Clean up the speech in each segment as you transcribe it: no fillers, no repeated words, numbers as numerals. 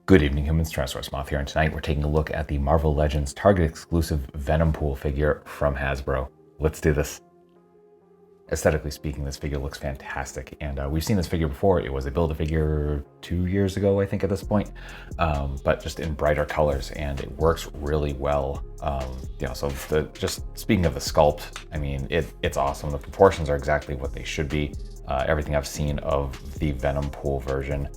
Good evening, humans. Tyrannosaurusmoth here, and tonight we're taking a look at the Marvel Legends Target exclusive Venompool figure from Hasbro. Let's do this. Aesthetically speaking, this figure looks fantastic, and we've seen this figure before. It was a Build-A-Figure 2 years ago, I think, at this point, but just in brighter colors, and it works really well. So just speaking of the sculpt, I mean, it's awesome. The proportions are exactly what they should be. Everything I've seen of the Venompool version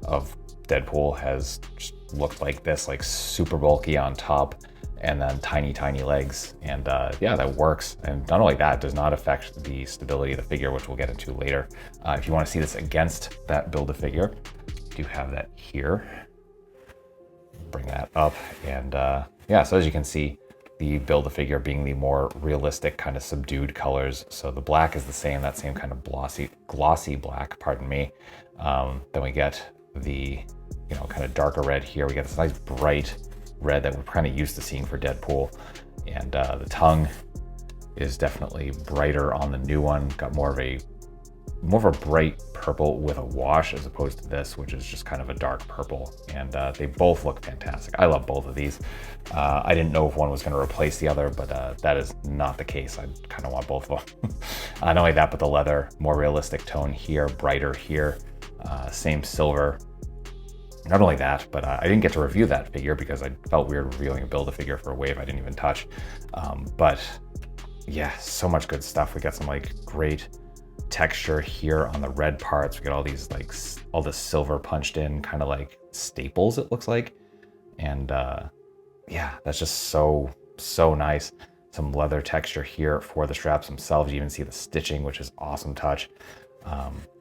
of Deadpool has just looked like this, like super bulky on top and then tiny legs, and yeah, that works. And not only that, it does not affect the stability of the figure, which we'll get into later. If you want to see this against that Build-A-Figure, I do have that here. Bring that up, and yeah, so as you can see, the Build-A-Figure being the more realistic kind of subdued colors. So the black is the same, that same kind of glossy black, pardon me. Then we get the kind of darker red here. We get this nice bright red that we're kind of used to seeing for Deadpool, and the tongue is definitely brighter on the new one. Got more of a bright purple with a wash, as opposed to this, which is just kind of a dark purple. And they both look fantastic. I love both of these. I didn't know if one was going to replace the other, but that is not the case. I kind of want both of them. Not only that, but the leather, more realistic tone here, brighter here, same silver. Not only that, but I didn't get to review that figure because I felt weird reviewing a Build-A-Figure for a wave I didn't even touch. But yeah, so much good stuff. We got some like great texture here on the red parts. We got all these like all this silver punched in, kind of like staples, it looks like. And yeah, that's just so nice. Some leather texture here for the straps themselves. You even see the stitching, which is awesome touch.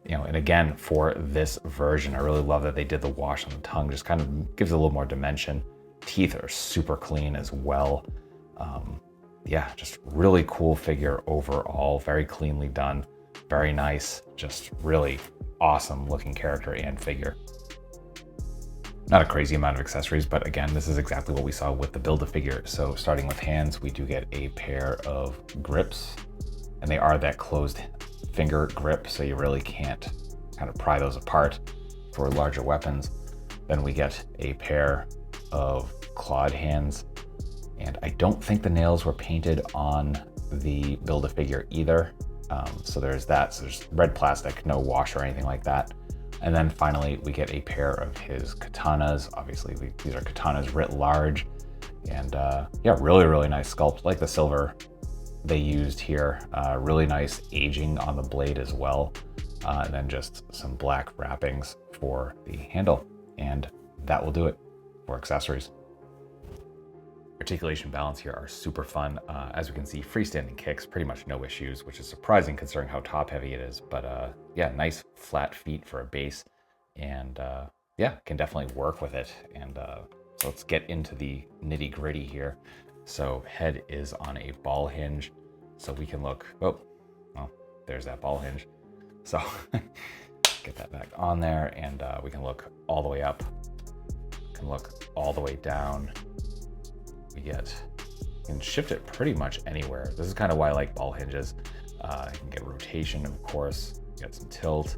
And again, for this version, I really love that they did the wash on the tongue. Just kind of gives it a little more dimension. Teeth are super clean as well. Yeah, just really cool figure overall. Very cleanly done. Very nice. Just really awesome looking character and figure. Not a crazy amount of accessories, but again, this is exactly what we saw with the Build-A-Figure. So starting with hands, we do get a pair of grips, and they are that closed finger grip, so you really can't kind of pry those apart for larger weapons. Then we get a pair of clawed hands, and I don't think the nails were painted on the Build-A-Figure either. So there's that. So there's red plastic, no wash or anything like that. And then finally, we get a pair of his katanas. Obviously, these are katanas writ large, and yeah, really nice sculpt, like the silver they used here. Really nice aging on the blade as well. And then just some black wrappings for the handle. And that will do it for accessories. Articulation balance here are super fun. As we can see, freestanding kicks, pretty much no issues, which is surprising considering how top heavy it is. But yeah, nice flat feet for a base. And yeah, can definitely work with it. And so let's get into the nitty gritty here. So head is on a ball hinge, so we can look, well, there's that ball hinge. So get that back on there, and we can look all the way up, can look all the way down. We can shift it pretty much anywhere. This is kind of why I like ball hinges. You can get rotation, of course, get some tilt.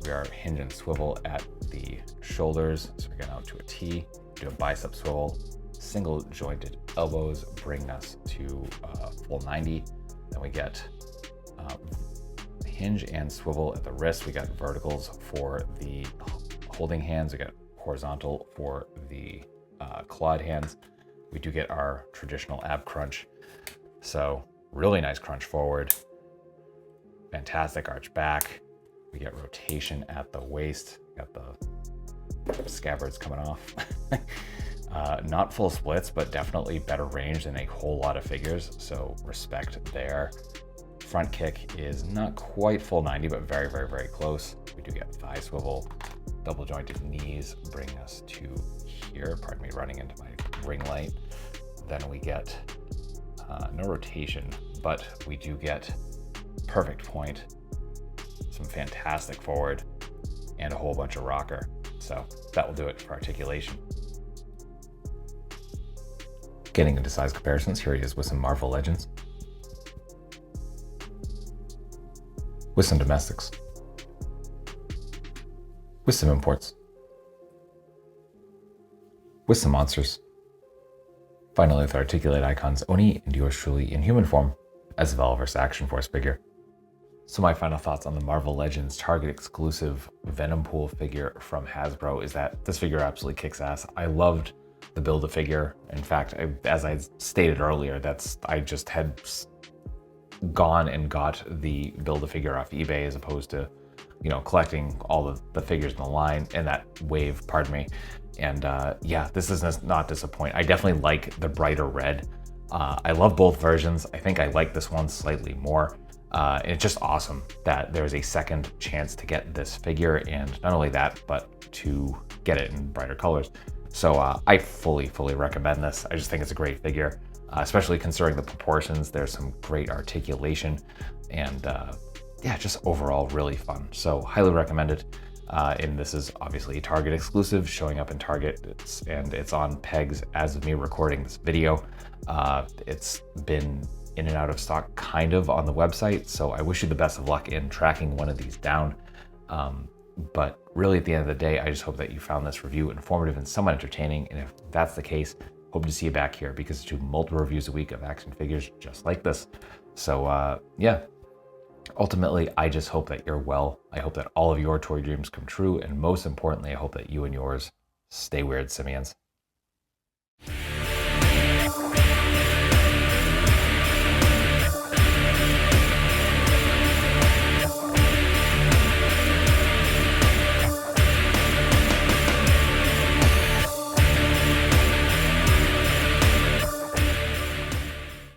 We are hinge and swivel at the shoulders, so we're getting out to a T, do a bicep swivel. Single jointed elbows bring us to full 90. Then we get hinge and swivel at the wrist. We got verticals for the holding hands. We got horizontal for the clawed hands. We do get our traditional ab crunch. So really nice crunch forward. Fantastic arch back. We get rotation at the waist. Got the scabbards coming off. Not full splits, but definitely better range than a whole lot of figures, so respect there. Front kick is not quite full 90, but very close. We do get thigh swivel. Double jointed knees bring us to here. Pardon me, running into my ring light. Then we get no rotation, but we do get perfect point, some fantastic forward, and a whole bunch of rocker. So that will do it for articulation. Getting into size comparisons, here he is with some Marvel Legends, with some domestics, with some imports, with some monsters. Finally, with Articulate icons, Oni and yours truly in human form as a Veloverse Action Force figure. So my final thoughts on the Marvel Legends Target exclusive Venompool figure from Hasbro is that this figure absolutely kicks ass. I loved the Build-A-Figure. In fact, as I stated earlier, I just had gone and got the Build-A-Figure off eBay as opposed to, collecting all of the figures in the line and that wave, pardon me. And yeah, this does not disappoint. I definitely like the brighter red. I love both versions. I think I like this one slightly more. And it's just awesome that there's a second chance to get this figure, and not only that, but to get it in brighter colors. So I fully recommend this. I just think it's a great figure, especially considering the proportions. There's some great articulation, and yeah, just overall really fun. So highly recommended. And this is obviously a Target exclusive, showing up in Target, and it's on pegs as of me recording this video. It's been in and out of stock kind of on the website, so I wish you the best of luck in tracking one of these down. But really, at the end of the day, I just hope that you found this review informative and somewhat entertaining, and if that's the case, hope to see you back here because I do multiple reviews a week of action figures just like this. So yeah, ultimately, I just hope that you're well. I hope that all of your toy dreams come true, and most importantly, I hope that you and yours stay weird, simians.